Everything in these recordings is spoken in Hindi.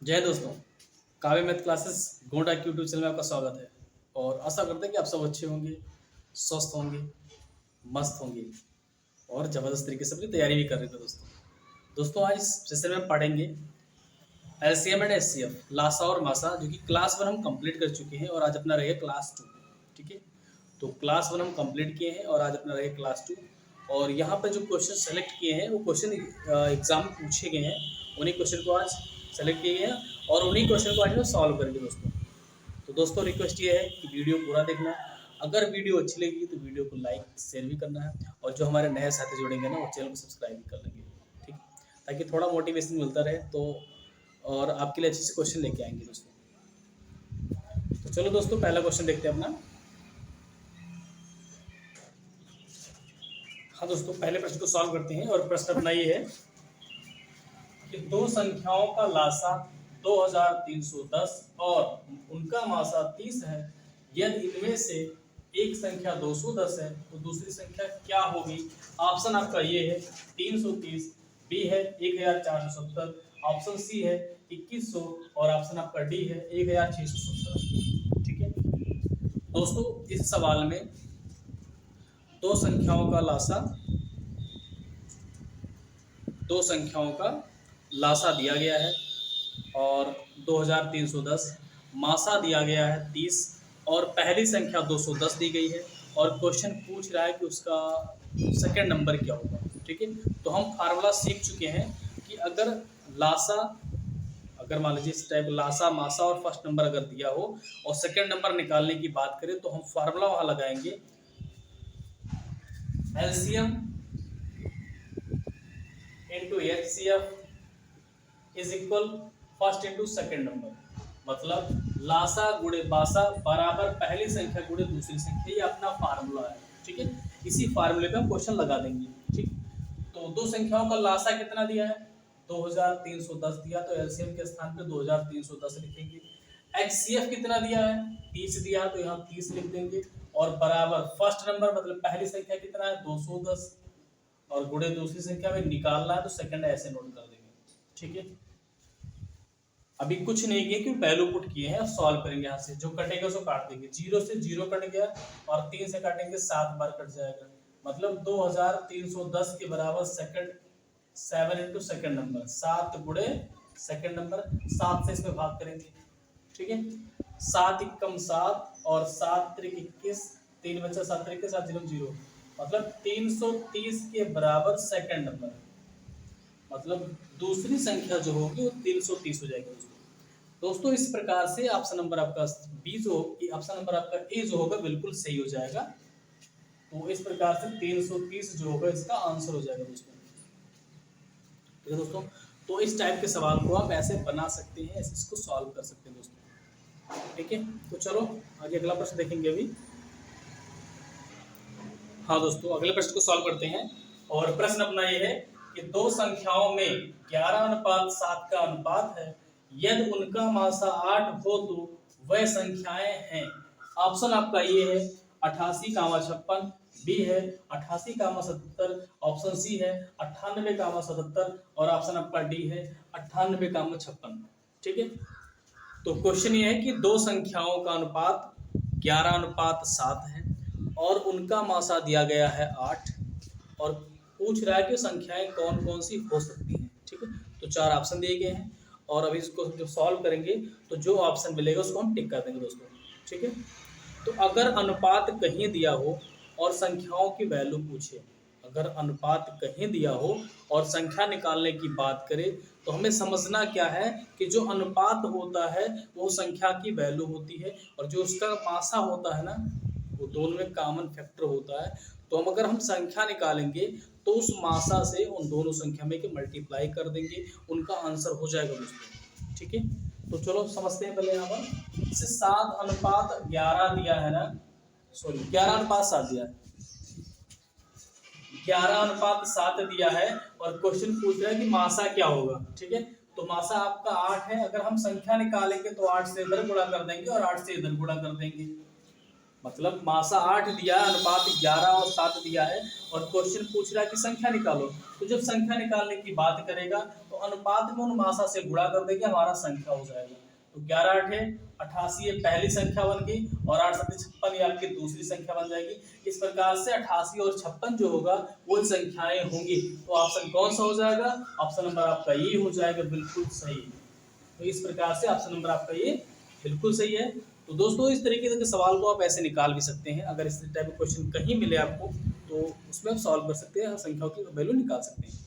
जय दोस्तों, काव्य मैथ क्लासेस गोंडा के यूट्यूब चैनल में आपका स्वागत है। और आशा करते हैं कि आप सब अच्छे होंगे, स्वस्थ होंगे, मस्त होंगे और ज़बरदस्त तरीके से अपनी तैयारी भी कर रहे थे। दोस्तों आज इस सेशन में पढ़ेंगे एलसीएम एंड एचसीएफ, लासा और मासा, जो कि क्लास 1 हम कंप्लीट कर चुके हैं और आज अपना रहेगा क्लास 2। ठीक है, तो क्लास 1 हम कंप्लीट किए हैं और आज अपना रहेगा क्लास 2। और यहाँ पर जो क्वेश्चन सेलेक्ट किए हैं वो क्वेश्चन एग्जाम में पूछे गए हैं, उन्हीं क्वेश्चन को आज सेलेक्ट किए गए हैं और उन्हीं क्वेश्चन को आज हम सॉल्व करेंगे दोस्तों। तो दोस्तों रिक्वेस्ट ये है कि वीडियो पूरा देखना। अगर वीडियो अच्छी लगी तो वीडियो को लाइक शेयर भी करना है, और जो हमारे नए साथी जुड़ेंगे ना वो चैनल को सब्सक्राइब भी कर लेंगे, ठीक, ताकि थोड़ा मोटिवेशन मिलता रहे तो और आपके लिए अच्छे से क्वेश्चन लेके आएंगे दोस्तों। तो चलो दोस्तों पहला क्वेश्चन देखते हैं अपना। हाँ दोस्तों, पहले प्रश्न को सॉल्व करते हैं और प्रश्न अपना ये है कि दो संख्याओं का लासा 2310 और उनका मासा 30 है। यदि इनमें से एक संख्या 210 है तो दूसरी संख्या क्या होगी। ऑप्शन आपका ये है 330, बी है 1470, ऑप्शन सी है 2100 और ऑप्शन आपका डी है 1670। ठीक है दोस्तों, इस सवाल में दो संख्याओं का लासा दिया गया है और 2310, मासा दिया गया है 30 और पहली संख्या 210 दी गई है और क्वेश्चन पूछ रहा है कि उसका सेकंड नंबर क्या होगा। ठीक है, तो हम फार्मूला सीख चुके हैं कि अगर मान लीजिए इस टाइप लासा, मासा और फर्स्ट नंबर अगर दिया हो और सेकंड नंबर निकालने की बात करें तो हम फार्मूला वहां लगाएंगे LCM into HCF is equal first into second number, मतलब लासा गुणे बासा बराबर पहली संख्या गुणे दूसरी संख्या। ये अपना फार्मूला है। ठीक है, इसी फार्मूले पे हम क्वेश्चन लगा देंगे। ठीक, तो दो संख्याओं का लासा कितना दिया है 2310 दिया, तो एलसीएम के स्थान पे 2310 लिखेंगे। एचसीएफ कितना दिया है 30 दिया, तो यहाँ 30 लिख देंगे और बराबर फर्स्ट नंबर मतलब पहली संख्या कितना है 210 और गुणे दूसरी संख्या में निकालना है तो सेकंड ऐसे नोट कर देंगे। ठीक है, अभी कुछ नहीं किया क्योंकि वैल्यू पुट किए हैं, सॉल्व करेंगे। यहाँ से जो कटेगा उसको काट देंगे, 0 से 0 कट गया और 3 से काटेंगे 7 बार कट जाएगा, मतलब 2310 के बराबर सेकंड 7 इंटू सेकंड नंबर 7 गुणे सेकंड नंबर 7 से इसमें भाग करेंगे। ठीक है, 7 एकम 7 और 7 त्रिक 21, 3 बचा 7 त्रिक 7 0 0, मतलब 330 के बराबर सेकंड नंबर, मतलब दूसरी संख्या जो होगी वो 330 हो जाएगी दोस्तों। इस प्रकार से ऑप्शन नंबर आपका बी जो ऑप्शन नंबर आपका ए जो होगा बिल्कुल सही हो जाएगा। तो इस प्रकार से 330 जो होगा इसका आंसर हो जाएगा दोस्तों। ठीक है दोस्तों, तो इस टाइप के सवाल को आप ऐसे बना सकते हैं, ऐसे इसको सॉल्व कर सकते हैं दोस्तों। ठीक है, तो चलो आगे अगला प्रश्न देखेंगे अभी। हाँ दोस्तों, अगले प्रश्न को सॉल्व करते हैं और प्रश्न अपना ये है कि दो संख्याओं में 11:7 का अनुपात है। यदि उनका मासा 8 हो तो वह संख्याएं हैं। ऑप्शन आपका ये है 88, बी है 88, ऑप्शन सी है 98, और ऑप्शन आपका डी है 98, ठीक है, तो क्वेश्चन ये है कि दो संख्याओं का अनुपात 11:7 है और उनका मासा दिया गया है 8 और पूछ रहा है कि संख्याएं कौन कौन सी हो सकती हैं। ठीक है, तो 4 ऑप्शन दिए गए हैं और अभी इसको जब सॉल्व करेंगे तो जो ऑप्शन मिलेगा उसको हम टिक कर देंगे दोस्तों। ठीक है, तो अगर अनुपात कहीं दिया हो और संख्याओं की वैल्यू पूछे, अगर अनुपात कहीं दिया हो और संख्या निकालने की बात करें तो हमें समझना क्या है कि जो अनुपात होता है वो संख्या की वैल्यू होती है और जो उसका मासा होता है ना वो दोनों में कॉमन फैक्टर होता है। तो अगर हम संख्या निकालेंगे तो उस मासा से उन दोनों संख्या में के मल्टीप्लाई कर देंगे, उनका आंसर हो जाएगा दोस्तों। ठीक है, तो चलो समझते हैं पहले यहाँ पर। इसे 7:11 दिया है ना, सॉरी 11:7 दिया है, 11:7 दिया है और क्वेश्चन पूछ रहा है कि मासा क्या होगा। ठीक है, तो मासा आपका 8 है, अगर हम संख्या निकालेंगे तो 8 से इधर गुणा कर देंगे और 8 से इधर गुणा कर देंगे। मतलब मासा 8 दिया है, अनुपात 11 और 7 दिया है, और क्वेश्चन पूछ रहा है कि संख्या निकालो। तो जब संख्या निकालने की बात करेगा तो अनुपात में उन मासा से गुणा कर देंगे, हमारा संख्या हो जाएगा। तो 11 8 88 ये पहली संख्या बन गई, और 8 7 56 ये आपकी दूसरी संख्या बन जाएगी। इस प्रकार से 88 और 56 जो होगा वो संख्याएं होंगी। तो ऑप्शन कौन सा हो जाएगा? ऑप्शन नंबर आपका ये हो जाएगा, बिल्कुल सही। तो इस प्रकार से ऑप्शन नंबर आपका ये बिल्कुल सही है। तो दोस्तों इस तरीके के सवाल को आप ऐसे निकाल भी सकते हैं। अगर इस टाइप का क्वेश्चन कहीं मिले आपको तो उसमें आप सॉल्व कर सकते हैं, संख्याओं की वैल्यू निकाल सकते हैं।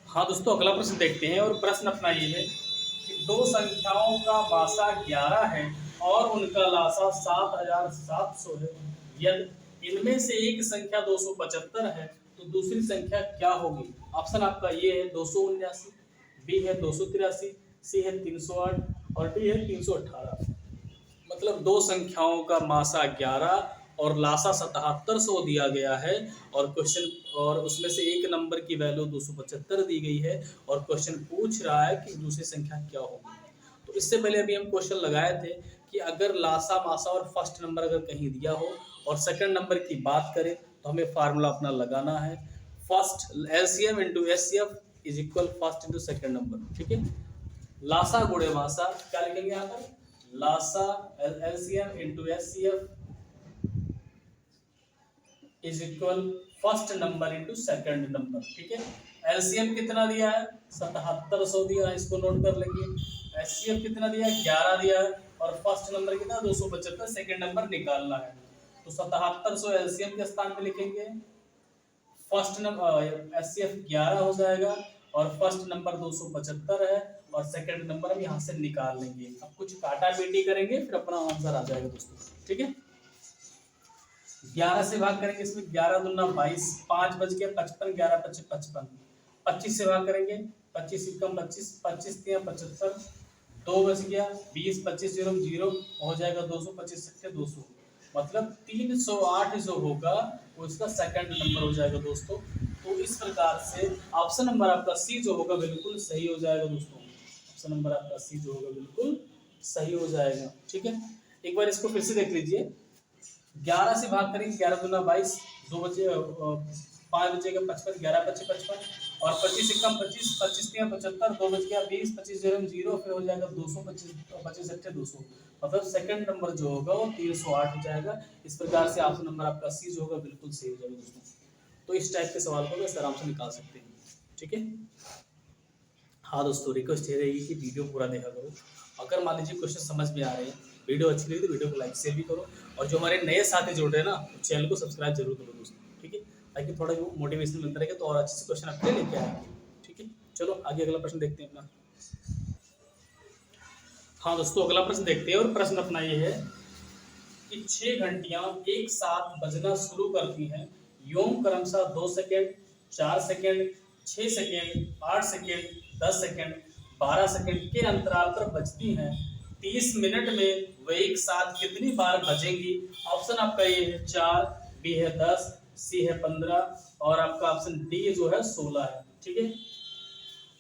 हाँ दोस्तों, अगला प्रश्न देखते हैं, और प्रश्न अपना ये है कि दो संख्याओं का मासा 11 है और उनका लासा 7700 है। यदि इनमें से एक संख्या 275 है तो दूसरी संख्या क्या होगी? ऑप्शन आपका ये है 279, बी है 283, सी है 308 और डी है 318। मतलब दो संख्याओं का मासा 11 और लासा 7700 दिया गया है, और क्वेश्चन और उसमें से एक नंबर की वैल्यू 275 दी गई है, और क्वेश्चन पूछ रहा है कि दूसरी संख्या क्या होगी। तो इससे पहले अभी हम क्वेश्चन लगाए थे कि अगर लासा मासा और फर्स्ट नंबर अगर कहीं दिया हो और सेकंड नंबर की बात करें तो हमें फार्मूला अपना लगाना है, first LCM into HCF is equal first into second number. ठीक है, लासा गुणे मासा क्या लिखेंगे यहाँ पर? लासा LCM into HCF is equal first number into second number. ठीक है, एलसीएम कितना दिया है? 7700 दिया है, इसको नोट कर लेंगे। एचसीएफ कितना दिया है? 11 दिया है, और फर्स्ट नंबर कितना? 275, सेकंड नंबर निकालना है। तो 7700 एलसीएम के स्थान पे लिखेंगे, फर्स्ट नंबर एचसीएफ 11 हो जाएगा, और फर्स्ट नंबर 275 है, और सेकंड नंबर हम यहाँ से निकाल लेंगे। अब कुछ काटा बेटी करेंगे, फिर अपना आंसर आ जाएगा दोस्तों। ठीक है, 11 से भाग करेंगे, इसमें 11 दूना 22, 5 बच गया 55, 11 25 55। 25 से भाग करेंगे, 25 कम 25, 25 दिया 75, 2 बच गया 20, 25 0 0 हो जाएगा 200, 25 से 200। मतलब 308 जो होगा वो इसका सेकंड नंबर हो जाएगा दोस्तों। तो इस प्रकार से ऑप्शन नंबर आपका सी जो होगा बिल्कुल सही हो जाएगा दोस्तों। ऑप्शन नंबर आपका सी जो होगा बिल्कुल सही हो जाएगा। ठीक है, एक बार इसको फिर से देख लीजिए। 11 से भाग करेंगे, 11 दूना 22, 2 बचे 5 बचेगा 55, 11 25 55, और 25 से कम 25, 25 दिया 75, 2 बच गया 20, 25 0 फिर हो जाएगा 200, 25 से 200। मतलब सेकंड नंबर जो होगा वो 308 हो जाएगा। इस प्रकार से ऑप्शन नंबर आपका सी जो होगा बिल्कुल सही हो जाएगा दोस्तों। तो इस टाइप के सवाल को वैसे आराम से निकाल सकते हैं। ठीक है, हाँ दोस्तों, रिक्वेस्ट ये रहेगी कि वीडियो पूरा देखा करो। अगर मान लीजिए क्वेश्चन समझ में आ रहे हैं, वीडियो अच्छी लगी तो वीडियो को लाइक शेयर भी करो, और जो हमारे नए साथी जुड़ रहे हैं ना चैनल को सब्सक्राइब जरूर करो दोस्तों। ठीक है, ताकि थोड़ा जो मोटिवेशन मिलता रहेगा तो और अच्छे से क्वेश्चन आपके लेके आएंगे। ठीक है, चलो आगे अगला प्रश्न देखते हैं अपना। हाँ दोस्तों, अगला प्रश्न देखते हैं, और प्रश्न अपना ये है कि 6 घंटियां एक साथ बजना शुरू करती हैं, योम क्रमशः 2 second, 4 second, 6 second, 8 second, 10 second, 12 second के अंतराल पर बजती हैं। 30 मिनट में वे एक साथ कितनी बार बजेंगी? ऑप्शन आपका ये है 4, बी है 10, सी है 15, और आपका ऑप्शन डी जो है 16 है। ठीक है,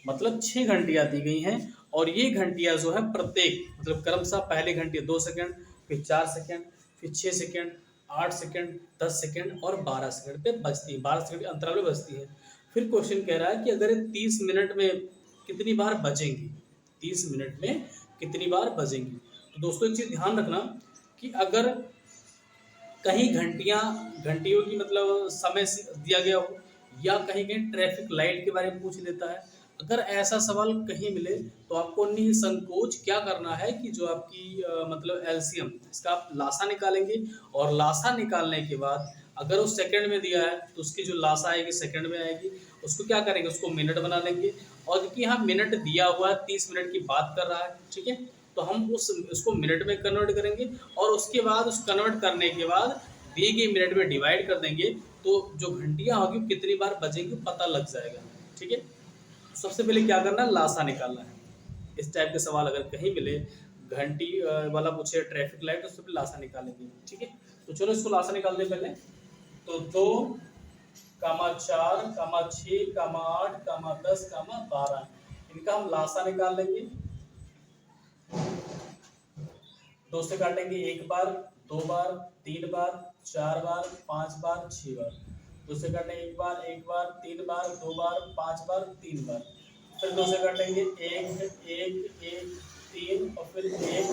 मतलब 6 घंटियां दी गई हैं, और ये घंटियां जो है प्रत्येक मतलब क्रमशः पहले घंटी 2 सेकेंड, फिर 4 सेकेंड, फिर 6 सेकेंड, 8 सेकेंड, 10 सेकेंड और 12 सेकेंड पे बजती है, 12 सेकेंड के अंतराल में बजती है। फिर क्वेश्चन कह रहा है कि अगर 30 मिनट में कितनी बार बजेंगी? 30 मिनट में कितनी बार बजेंगी? तो दोस्तों एक चीज़ ध्यान रखना कि अगर कहीं घंटियों की मतलब समय से दिया गया हो, या कहीं कहीं ट्रैफिक लाइट के बारे में पूछ लेता है, अगर ऐसा सवाल कहीं मिले तो आपको निसंकोच क्या करना है कि जो आपकी मतलब एलसीएम इसका आप लासा निकालेंगे, और लासा निकालने के बाद अगर वो सेकंड में दिया है तो उसकी जो लासा आएगी सेकंड में आएगी, उसको क्या करेंगे, उसको मिनट बना लेंगे। और क्योंकि यहाँ मिनट दिया हुआ है, 30 मिनट की बात कर रहा है, ठीक है, तो हम उसको मिनट में कन्वर्ट करेंगे, और उसके बाद उस कन्वर्ट करने के बाद दी गई मिनट में डिवाइड कर देंगे, तो जो घंटियाँ होगी कितनी बार बजेंगी पता लग जाएगा। ठीक है, सबसे पहले क्या करना है, लासा निकालना है। इस टाइप के सवाल अगर कहीं मिले, घंटी वाला पूछे ट्रैफिक लाइट, उससे पहले लासा निकालेंगे। ठीक है, तो चलो इसको लासा निकालते पहले। तो 2, 4, 6, 8, 10, 12 इनका हम लासा निकाल लेंगे। 2 से काटेंगे 1 बार, 2 बार, 3 बार, 4 बार, 5 बार, 6 बार। 2 से काटेंगे 1 बार, 3 बार, 2 बार, 5 बार, 3 बार। फिर 2 से काटेंगे 1 1 1 3 और फिर 1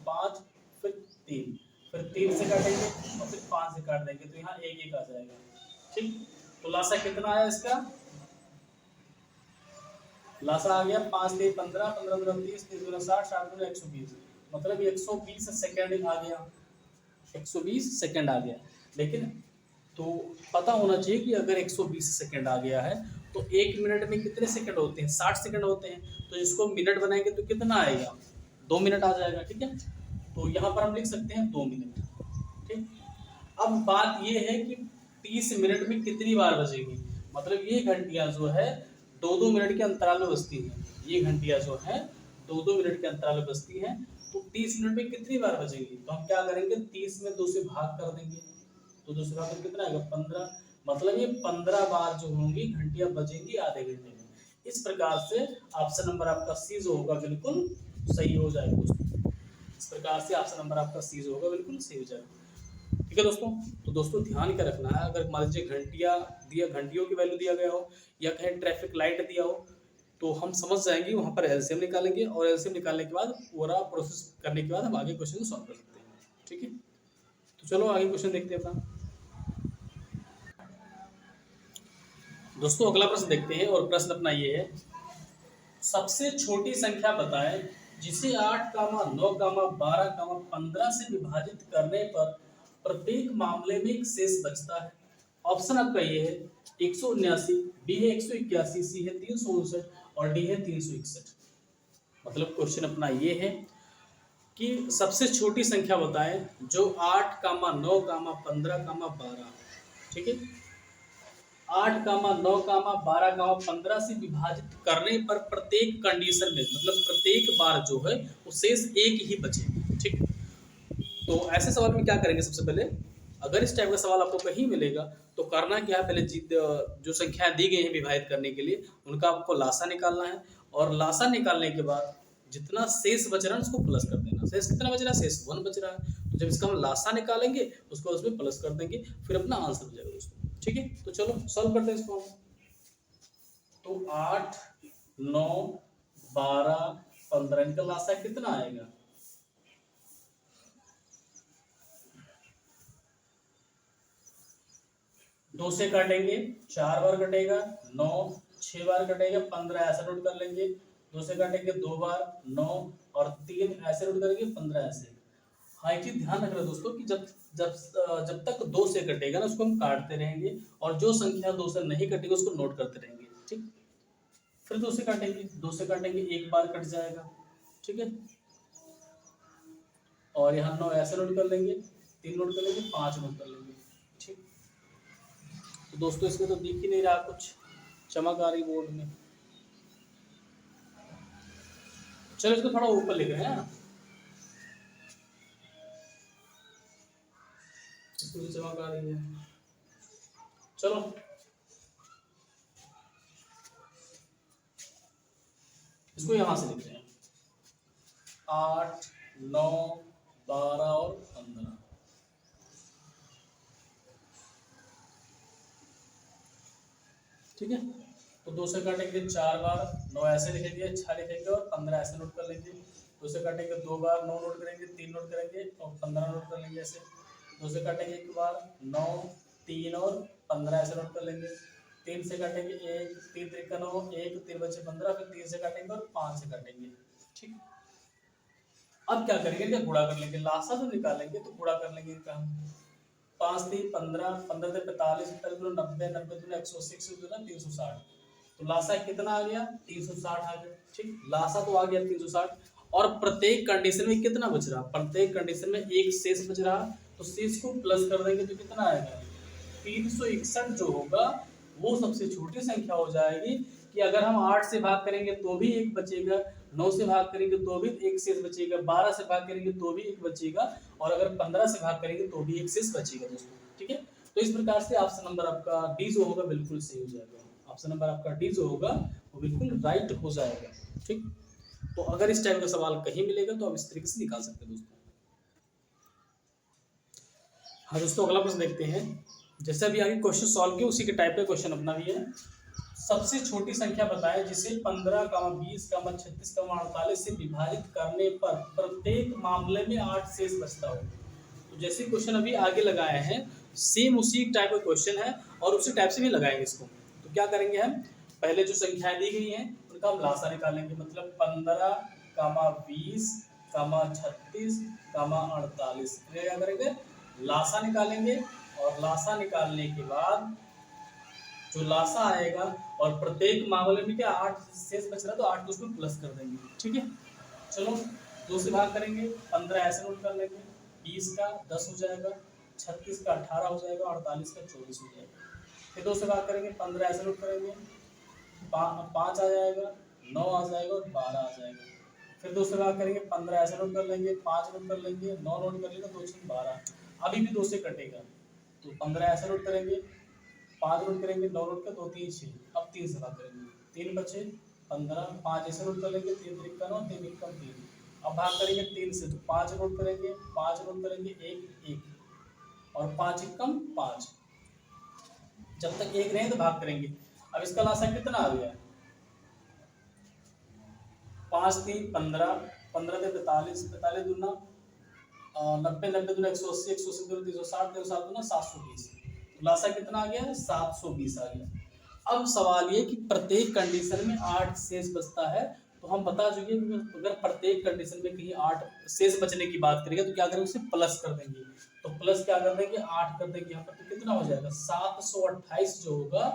5 फिर 3, फिर 3 से काटेंगे और फिर 5 से काट देंगे, तो यहाँ 1 1 आ जाएगा। ठीक, तो लासा कितना आया इसका? लासा आ गया 5 3 15 15 दूना 30 30 दूना 60 60 दूना 120, मतलब 120 सेकंड आ गया, 120 सेकंड आ गया। लेकिन तो पता होना चाहिए कि अगर 120 सेकंड आ गया है तो 1 मिनट में कितने सेकंड होते हैं? 60 सेकंड होते हैं। तो इसको मिनट बनाएंगे तो कितना आएगा? 2 मिनट आ जाएगा। ठीक है, तो यहाँ पर हम लिख सकते हैं 2 मिनट। ठीक, अब बात ये है कि 30 मिनट में कितनी बार बजेगी, मतलब ये घंटियां जो है 2-2 मिनट के अंतराल में बजती हैं। ये घंटियां जो है 2-2 मिनट के अंतराल में बजती हैं, तो 30 मिनट में कितनी बार बजेगी? तो हम क्या करेंगे, 30 में 2 से भाग कर देंगे, तो 2 से भाग कर कितना आएगा? 15, मतलब ये 15 बार जो होंगी घंटियां बजेंगी आधे घंटे में। इस प्रकार से ऑप्शन नंबर आपका सी जो होगा बिल्कुल सही हो जाएगा दोस्तों। इस प्रकार से ऑप्शन नंबर आपका सी जो होगा बिल्कुल सही हो जाएगा। ठीक है दोस्तों, तो दोस्तों ध्यान क्या रखना है, अगर मान लीजिए घंटियों की वैल्यू दिया गया हो या कहीं ट्रैफिक लाइट दिया हो, तो हम समझ जाएंगे, वहां पर एलसीएम निकालेंगे और एलसीएम निकालने के बाद पूरा प्रोसेस करने के बाद हम आगे क्वेश्चन को सॉल्व कर सकते हैं। ठीक है, तो चलो आगे क्वेश्चन देखते हैं अपना। दोस्तों अगला प्रश्न देखते हैं और प्रश्न अपना ये है, सबसे छोटी संख्या बताएं जिसे 8, 9, 12, 15 से विभाजित करने पर प्रत्येक मामले में एक शेष बचता है। ऑप्शन आपका ये है 179, बी है 181, सी है 359 और डी है 361। मतलब क्वेश्चन अपना ये है कि सबसे छोटी संख्या बताएं जो 8, 9, 15, 12, ठीक है, 8, 9, 12, 15 से विभाजित करने पर प्रत्येक कंडीशन में, मतलब प्रत्येक बार जो है वो शेष एक ही बचेगा। ठीक, तो ऐसे सवाल में क्या करेंगे, सबसे पहले अगर इस टाइप का सवाल आपको कहीं मिलेगा तो करना क्या है, पहले जो संख्या दी गई है विभाजित करने के लिए उनका आपको लासा निकालना है, और लासा निकालने के बाद जितना शेष बच रहा है उसको प्लस कर देना। शेष कितना बच रहा है? शेष 1 बच रहा है, तो जब इसका हम लासा निकालेंगे उसको उसमें प्लस कर देंगे, फिर अपना आंसर हो जाएगा दोस्तों। ठीक है, तो चलो सॉल्व करते हैं इसको हम। तो 8, 9, 12, 15 इनका लासा कितना आएगा? 2 से काटेंगे 4 बार कटेगा, 9 6 बार कटेगा, 15 ऐसा नोट कर लेंगे। 2 से काटेंगे 2 बार, 9 और 3 ऐसे नोट करेंगे, 15 ऐसे। हाँ, एक चीज ध्यान रखना दोस्तों कि जब जब जब तक 2 से कटेगा ना उसको हम काटते रहेंगे, और जो संख्या 2 से नहीं कटेगी उसको नोट करते रहेंगे। ठीक, फिर 2 से काटेंगे, 2 से काटेंगे 1 बार कट जाएगा। ठीक है, और यहाँ 9 ऐसे नोट कर लेंगे, 3 नोट कर लेंगे, 5 नोट कर लेंगे। ठीक, तो दोस्तों इसमें तो दिख ही नहीं रहा कुछ, चमक आ रही बोर्ड में। चलो इसको थोड़ा ऊपर लिख रहे हैं, इसको भी चमक आ रही है। चलो इसको यहां से लिख रहे हैं, 8, 9, 12 और 15। ठीक है, तो 2 से काटेंगे 4 बार, 9 ऐसे लिखेंगे, 6 लिखेंगे और 15 ऐसे नोट कर लेंगे। 2 से काटेंगे 2 बार, 9 नोट करेंगे, 3 नोट करेंगे और 15 नोट कर लेंगे ऐसे। 2 से काटेंगे 1 बार, 9, 3 और 15 ऐसे नोट कर लेंगे। 3 से काटेंगे 1, 3 त्रिका 9, 1 3 बचे 15, फिर 3 से काटेंगे और 5 से काटेंगे। ठीक, अब क्या करेंगे, क्या गुणा कर लेंगे, लासा जो निकालेंगे तो गुणा कर लेंगे इनका। 5 3 15, 15 से 45, 90, 90 दूना 180, 180 दूना 360, तो लासा कितना आ गया? 360 आ गया। ठीक, लासा तो आ गया 360, और प्रत्येक कंडीशन में कितना बच रहा? प्रत्येक कंडीशन में एक शेष बच रहा, तो शेष को प्लस कर देंगे तो कितना आएगा? 361 जो होगा वो सबसे छोटी संख्या हो जाएगी, कि अगर हम 8 से भाग करेंगे तो भी एक बचेगा, 9 से भाग करेंगे तो भी एक शेष बचेगा, 12 से भाग करेंगे तो भी एक बचेगा, और अगर 15 से भाग करेंगे तो भी एक शेष बचेगा दोस्तों। ठीक है, तो इस प्रकार से ऑप्शन नंबर आपका डी जो होगा बिल्कुल सही हो जाएगा। ऑप्शन नंबर आपका डी जो होगा वो बिल्कुल राइट हो जाएगा। ठीक, तो अगर इस टाइप का सवाल कहीं मिलेगा तो आप इस तरीके से निकाल सकते हैं दोस्तों। हाँ दोस्तों, अगला प्रश्न देखते हैं। जैसे अभी आगे क्वेश्चन सॉल्व किया उसी के टाइप का क्वेश्चन अपना भी है। सबसे छोटी संख्या बताएं जिसे 15, 20, 36, 48 से विभाजित करने पर प्रत्येक मामले में 8 शेष बचता हो। तो जैसे क्वेश्चन अभी आगे लगाए हैं, सेम उसी टाइप का क्वेश्चन है और उसी टाइप से भी लगाएंगे इसको। तो क्या करेंगे हम, पहले जो संख्याएं दी गई हैं उनका हम लासा निकालेंगे। मतलब 15, 20, 36, 48, क्या करेंगे, लासा निकालेंगे। और लासा निकालने के बाद जो लासा आएगा और प्रत्येक मामले में क्या 8 शेष बच रहा है तो 8 को उसमें प्लस कर देंगे। ठीक है, चलो 2 से भाग करेंगे, 15 ऐसे नोट कर लेंगे, 20 का 10 हो जाएगा, 36 का 18 हो जाएगा, 48 का 24 हो जाएगा। फिर 2 से भाग करेंगे, 15 ऐसे नोट करेंगे, 5 आ जाएगा, 9 आ जाएगा और 12 आ जाएगा। फिर 2 से भाग करेंगे, 15 ऐसे नोट कर लेंगे, 5 नोट कर लेंगे, 9 नोट कर लेंगे, 2 6 12। अभी भी 2 से कटेगा तो 15 ऐसे नोट करेंगे, 5 नोट करेंगे, 9 नोट कर, 2 3 6। अब 3 से भाग करेंगे, 3 बचे, 15, 5 ऐसे नोट कर लेंगे, 3 3 का 9, 3 1 का 3। अब भाग करेंगे 3 से तो 5 नोट करेंगे, 5 नोट करेंगे, 1 1 और 5 1 कम 5। जब तक 1 नहीं तो भाग करेंगे। अब इसका लासा कितना आ गया, 5 3 15, 15 से 45, 45 दूना 90, 90 दूना 180, 180 दूना 360, 360 दूना 720। लासा कितना आ गया, 720 आ गया। अब सवाल ये कि प्रत्येक कंडीशन में 8 शेष बचता है। तो हम बता चुके हैं कि अगर प्रत्येक कंडीशन में कहीं 8 शेष बचने की बात करेंगे तो क्या करेंगे, उसे प्लस कर देंगे। तो प्लस क्या कर देंगे, 8 कर देंगे यहाँ पर, तो कितना हो जाएगा 728 जो होगा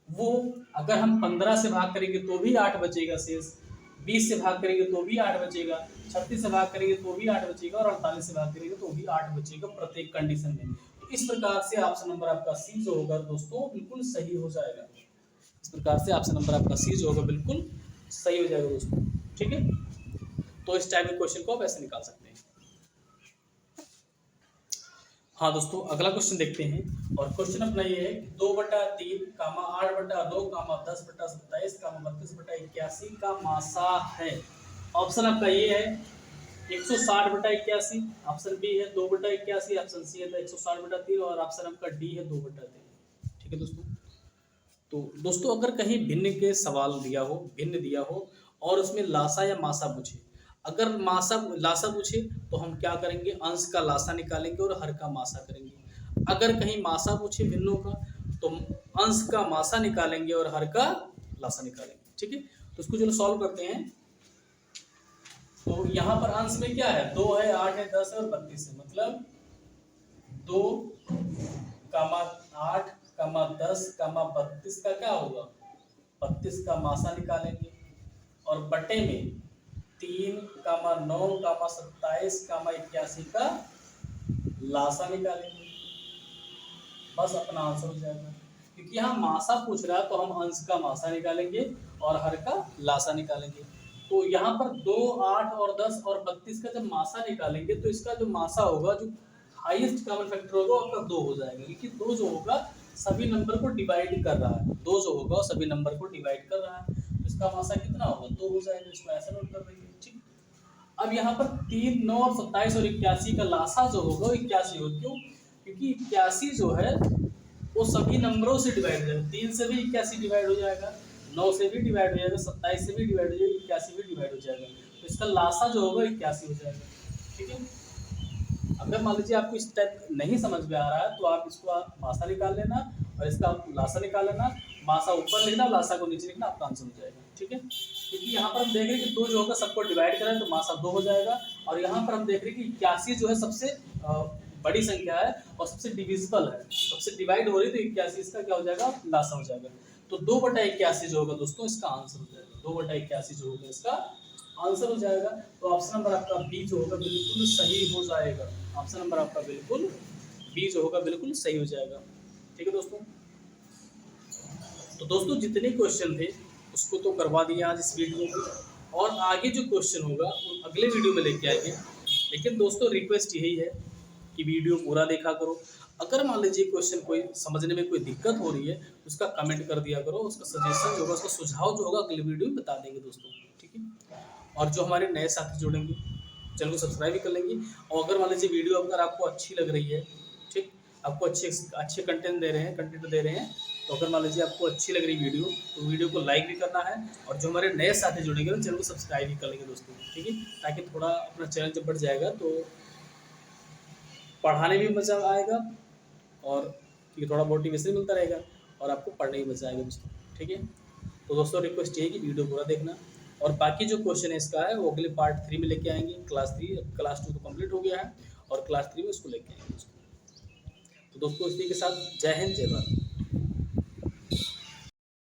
वो, अगर हम 15 से भाग करेंगे तो भी 8 बचेगा शेष, 20 से भाग करेंगे तो भी 8 बचेगा, 36 से भाग करेंगे तो भी 8 बचेगा और 48 से भाग करेंगे तो भी 8 बचेगा प्रत्येक कंडीशन में। तो इस प्रकार से ऑप्शन नंबर आपका सी जो होगा दोस्तों बिल्कुल सही हो जाएगा। इस प्रकार से ऑप्शन नंबर आपका सी जो होगा बिल्कुल सही हो जाएगा दोस्तों। ठीक है, तो इस टाइप के क्वेश्चन को आप ऐसे निकाल सकते हैं। हाँ दोस्तों, अगला क्वेश्चन देखते हैं। और क्वेश्चन अपना ये है 2/3, 8/2, 10/27, 32/81 का मासा है। ऑप्शन आपका ये है 160/81, ऑप्शन बी है 2/81, ऑप्शन सी है 160/3 और ऑप्शन आपका डी है 2/3। ठीक है दोस्तों, तो दोस्तों अगर कहीं भिन्न के सवाल दिया हो, भिन्न दिया हो और उसमें लासा या मासा पूछे, अगर लासा पूछे तो हम क्या करेंगे, अंश का लासा निकालेंगे और हर का मासा करेंगे। अगर कहीं मासा पूछे भिन्नों का तो अंश का मासा निकालेंगे और हर का लासा निकालेंगे। ठीक है, तो इसको चलो सॉल्व करते हैं। तो यहाँ पर अंश में क्या है, 2 है, 8 है, 10 है और 32 है। मतलब 2, 8, 10, 32 का क्या होगा, 32 का मासा निकालेंगे और बटे में 3, 9, 27, 81 का लासा निकालेंगे। बस अपना आंसर हो जाएगा। क्योंकि यहाँ मासा पूछ रहा है तो हम अंश का मासा निकालेंगे और हर का लासा निकालेंगे। तो यहाँ पर 2, 8 और 10 और 32 का जब मासा निकालेंगे तो इसका जो मासा होगा, जो हाईएस्ट कॉमन फैक्टर होगा आपका 2 हो जाएगा। क्योंकि 2 जो होगा सभी नंबर को डिवाइड कर रहा है, 2 जो होगा सभी नंबर को डिवाइड कर रहा है, तो इसका मासा कितना होगा, 2 हो जाएगा। इसको ऐसे नोट कर देंगे। ठीक, अब यहाँ पर 3, 9 और 27 और 81 का लासा जो होगा वो 81 होगा। क्यों, क्योंकि 81 जो है वो सभी नंबरों से डिवाइड हो जाएगा। 3 से भी 81 डिवाइड हो जाएगा, 9 से भी डिवाइड हो जाएगा, 27 से भी डिवाइड हो जाएगा, 81 भी डिवाइड हो जाएगा। तो इसका लासा जो होगा 81 हो जाएगा। ठीक है, अगर मान लीजिए आपको इस टाइप नहीं समझ में आ रहा है तो आप इसको मासा निकाल लेना और इसका आप लासा निकाल लेना, मासा ऊपर लिखना, लासा को नीचे लिखना, आपका आंसर हो जाएगा। ठीक है, क्योंकि यहाँ पर हम देख रहे हैं कि 2 जो होगा सबको डिवाइड करें तो मासा 2 हो जाएगा। और यहाँ पर हम देख रहे हैं कि 81 जो है सबसे बड़ी संख्या है और सबसे डिविजिबल है, सबसे डिवाइड हो रही है, तो 81 इसका क्या हो जाएगा, लासा हो जाएगा। तो 2/81 जो होगा दोस्तों इसका आंसर हो जाएगा, 2/81 जो होगा इसका आंसर हो जाएगा। तो ऑप्शन नंबर आपका बी जो होगा बिल्कुल सही हो जाएगा। ऑप्शन नंबर आपका बिल्कुल बी जो होगा बिल्कुल सही हो जाएगा। ठीक है दोस्तों, तो दोस्तों जितने क्वेश्चन थे उसको तो करवा दिए आज इस वीडियो में, और आगे जो क्वेश्चन होगा वो अगले वीडियो में लेके आएंगे। लेकिन दोस्तों रिक्वेस्ट यही है कि वीडियो पूरा देखा करो। अगर मान लीजिए क्वेश्चन कोई समझने में कोई दिक्कत हो रही है उसका कमेंट कर दिया करो, उसका सजेशन जो होगा, उसका सुझाव जो होगा अगले वीडियो में बता देंगे दोस्तों। ठीक है, और जो हमारे नए साथी जुड़ेंगे चैनल को सब्सक्राइब भी कर लेंगे। और अगर मान लीजिए वीडियो अगर आपको अच्छी लग रही है, ठीक आपको अच्छे अच्छे कंटेंट दे रहे हैं। तो अगर मान लीजिए आपको अच्छी लग रही वीडियो, तो वीडियो को लाइक भी करना है, और जो हमारे नए साथी जुड़ेंगे तो चैनल को सब्सक्राइब भी कर लेंगे दोस्तों, ठीक है, ताकि थोड़ा अपना चैनल जब बढ़ जाएगा तो पढ़ाने में भी मज़ा आएगा, और क्योंकि थोड़ा मोटिवेशन मिलता रहेगा, और आपको पढ़ने में मज़ा आएगा दोस्तों, ठीक है। तो दोस्तों रिक्वेस्ट ये है कि वीडियो पूरा देखना, और बाकी जो क्वेश्चन है इसका है वो अगले पार्ट 3 में लेके आएंगे। क्लास 2 तो कंप्लीट हो गया है, और क्लास 3 में उसको लेके आएंगे दोस्तों। तो दोस्तों इसी के साथ जय हिंद, जय भारत।